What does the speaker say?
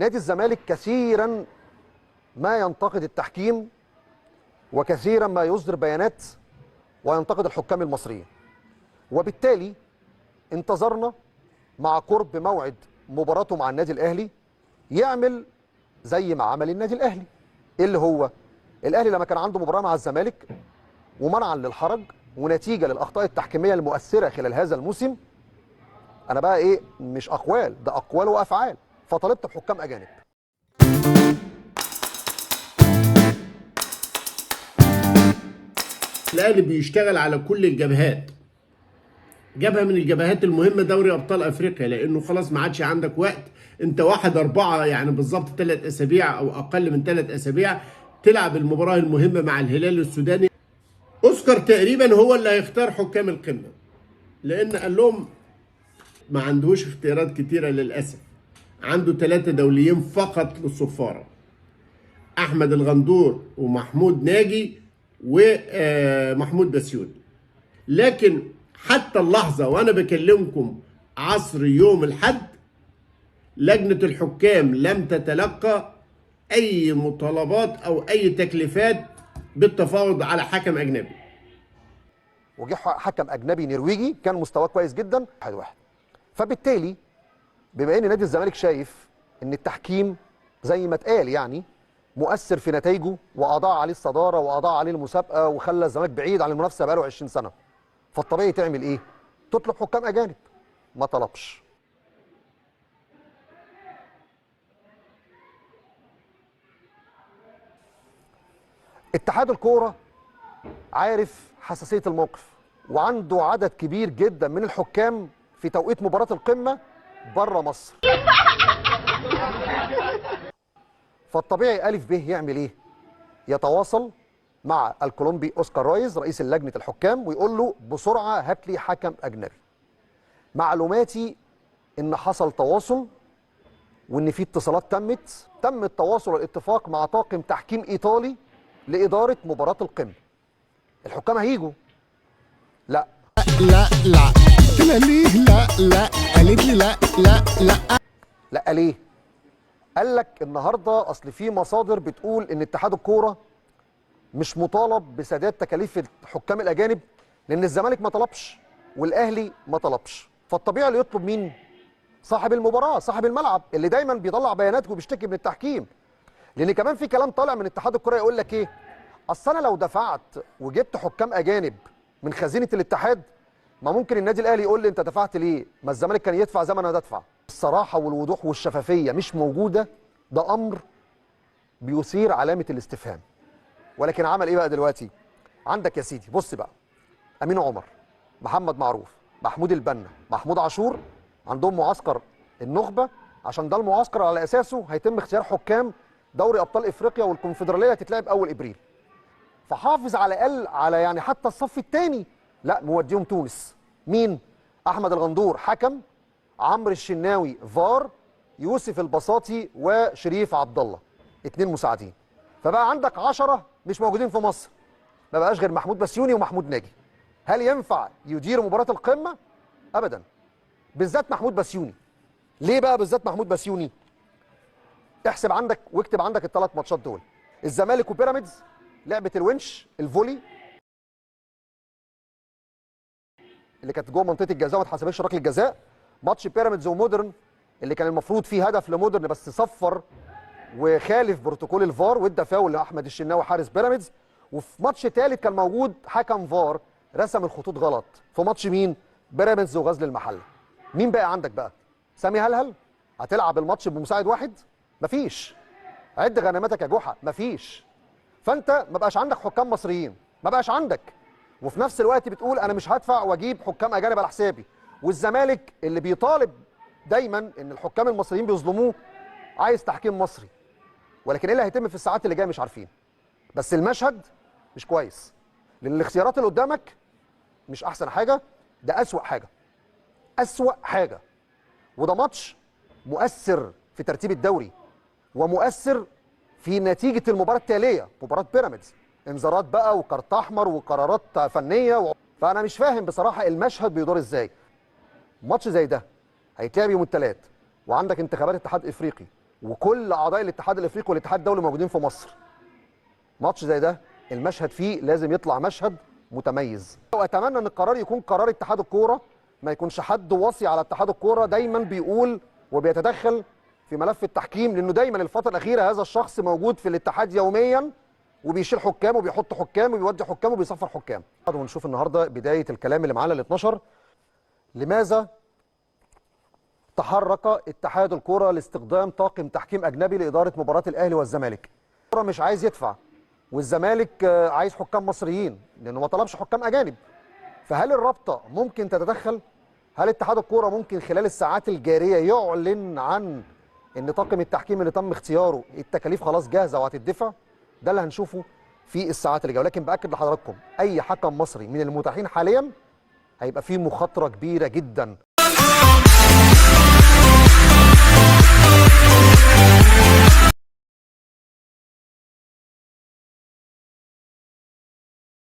نادي الزمالك كثيرا ما ينتقد التحكيم وكثيرا ما يصدر بيانات وينتقد الحكام المصريين، وبالتالي انتظرنا مع قرب موعد مباراته مع النادي الاهلي يعمل زي ما عمل النادي الاهلي. ايه اللي هو؟ الاهلي لما كان عنده مباراه مع الزمالك ومنعا للحرج ونتيجه للاخطاء التحكيميه المؤثره خلال هذا الموسم، انا بقى ايه، مش اقوال، ده اقوال وافعال، فطلبت بحكام اجانب. الاهلي بيشتغل على كل الجبهات. جبهه من الجبهات المهمه دوري ابطال افريقيا، لانه خلاص ما عادش عندك وقت. انت 1/4 يعني بالظبط 3 اسابيع او اقل من 3 اسابيع تلعب المباراه المهمه مع الهلال السوداني. اوسكار تقريبا هو اللي هيختار حكام القمه، لان قال لهم ما عندهوش اختيارات كتيره للاسف. عنده 3 دوليين فقط للصفاره، احمد الغندور ومحمود ناجي ومحمود بسيوني. لكن حتى اللحظة وأنا بكلمكم عصر يوم الحد، لجنة الحكام لم تتلقى أي مطالبات أو أي تكليفات بالتفاوض على حكم أجنبي. وجه حكم أجنبي نرويجي كان مستواه كويس جدا 1-1. فبالتالي بما إن نادي الزمالك شايف إن التحكيم زي ما اتقال يعني مؤثر في نتائجه وأضاع عليه الصدارة وأضاع عليه المسابقة وخلى الزمالك بعيد عن المنافسة بقاله 20 سنة، فالطبيعي تعمل ايه؟ تطلب حكام اجانب. ما طلبش. اتحاد الكوره عارف حساسيه الموقف وعنده عدد كبير جدا من الحكام في توقيت مباراه القمه بره مصر. فالطبيعي الف ب يعمل ايه؟ يتواصل مع الكولومبي اوسكار رايز رئيس لجنه الحكام ويقول له بسرعه هات لي حكم اجنبي. معلوماتي ان حصل تواصل وان في اتصالات تم التواصل والاتفاق مع طاقم تحكيم ايطالي لاداره مباراه القمه. الحكام هيجوا؟ لا لا لا. قلت لها ليه؟ لا قالت لي لا ليه؟ قال لك النهارده اصل في مصادر بتقول ان اتحاد الكوره مش مطالب بسداد تكاليف الحكام الاجانب لان الزمالك ما طلبش والاهلي ما طلبش، فالطبيعي اللي يطلب مين؟ صاحب المباراه، صاحب الملعب، اللي دايما بيطلع بيانات وبيشتكي من التحكيم. لان كمان في كلام طالع من اتحاد الكوره يقول لك ايه؟ اصل انا لو دفعت وجبت حكام اجانب من خزينه الاتحاد ما ممكن النادي الاهلي يقول لي انت دفعت ليه؟ ما الزمالك كان يدفع زي ما انا ادفع. الصراحه والوضوح والشفافيه مش موجوده، ده امر بيثير علامه الاستفهام. ولكن عمل ايه بقى دلوقتي؟ عندك يا سيدي بص بقى، امين عمر، محمد معروف، محمود البنا، محمود عاشور، عندهم معسكر النخبه، عشان ده المعسكر على اساسه هيتم اختيار حكام دوري ابطال افريقيا والكونفدراليه هتتلعب اول ابريل. فحافظ على الاقل على يعني حتى الصف الثاني، لا موديهم تونس. مين؟ احمد الغندور حكم، عمرو الشناوي فار، يوسف البساطي وشريف عبد الله 2 مساعدين. فبقى عندك 10 مش موجودين في مصر، ما بقاش غير محمود بسيوني ومحمود ناجي. هل ينفع يدير مباراه القمه؟ ابدا، بالذات محمود بسيوني. ليه بقى بالذات محمود بسيوني؟ احسب عندك واكتب عندك ال3 ماتشات دول: الزمالك وبيراميدز، لعبه الونش الفولي اللي كانت جوه منطقه الجزاء وما اتحسبتش ركله جزاء، ماتش بيراميدز ومودرن اللي كان المفروض فيه هدف لمودرن بس صفر وخالف بروتوكول الفار وادى فاول لاحمد الشناوي حارس بيراميدز. وفي ماتش ثالث كان موجود حكم فار رسم الخطوط غلط في ماتش مين؟ بيراميدز وغزل المحله. مين بقى عندك بقى؟ سامي هلهل؟ هتلعب الماتش بمساعد واحد؟ مفيش. عد غنيمتك يا جحا، مفيش. فانت ما بقاش عندك حكام مصريين، ما بقاش عندك، وفي نفس الوقت بتقول انا مش هدفع واجيب حكام اجانب على حسابي. والزمالك اللي بيطالب دايما ان الحكام المصريين بيظلموه عايز تحكيم مصري. ولكن ايه اللي هيتم في الساعات اللي جايه مش عارفين. بس المشهد مش كويس، لان الاختيارات اللي قدامك مش احسن حاجه، ده اسوأ حاجه، اسوأ حاجه. وده ماتش مؤثر في ترتيب الدوري ومؤثر في نتيجه المباراه التاليه، مباراه بيراميدز، انذارات بقى وكارت احمر وقرارات فنيه فانا مش فاهم بصراحه المشهد بيدور ازاي. ماتش زي ده هيتلعب يوم الثلاث وعندك انتخابات اتحاد افريقي وكل اعضاء الاتحاد الافريقي والاتحاد الدولي موجودين في مصر. ماتش زي ده المشهد فيه لازم يطلع مشهد متميز، واتمنى ان القرار يكون قرار اتحاد الكوره، ما يكونش حد واصي على اتحاد الكوره دايما بيقول وبيتدخل في ملف التحكيم، لانه دايما الفتره الاخيره هذا الشخص موجود في الاتحاد يوميا وبيشيل حكام وبيحط حكام وبيودي حكام وبيصفر حكام. ونشوف النهارده بدايه الكلام اللي معانا ال 12. لماذا تحرك اتحاد الكوره لاستخدام طاقم تحكيم اجنبي لاداره مباراه الاهلي والزمالك؟ الكوره مش عايز يدفع والزمالك عايز حكام مصريين لانه ما طلبش حكام اجانب. فهل الرابطه ممكن تتدخل؟ هل اتحاد الكوره ممكن خلال الساعات الجاريه يعلن عن ان طاقم التحكيم اللي تم اختياره التكاليف خلاص جاهزه وهتدفع؟ ده اللي هنشوفه في الساعات اللي جايه، ولكن باكد لحضراتكم اي حكم مصري من المتاحين حاليا هيبقى فيه مخاطره كبيره جدا.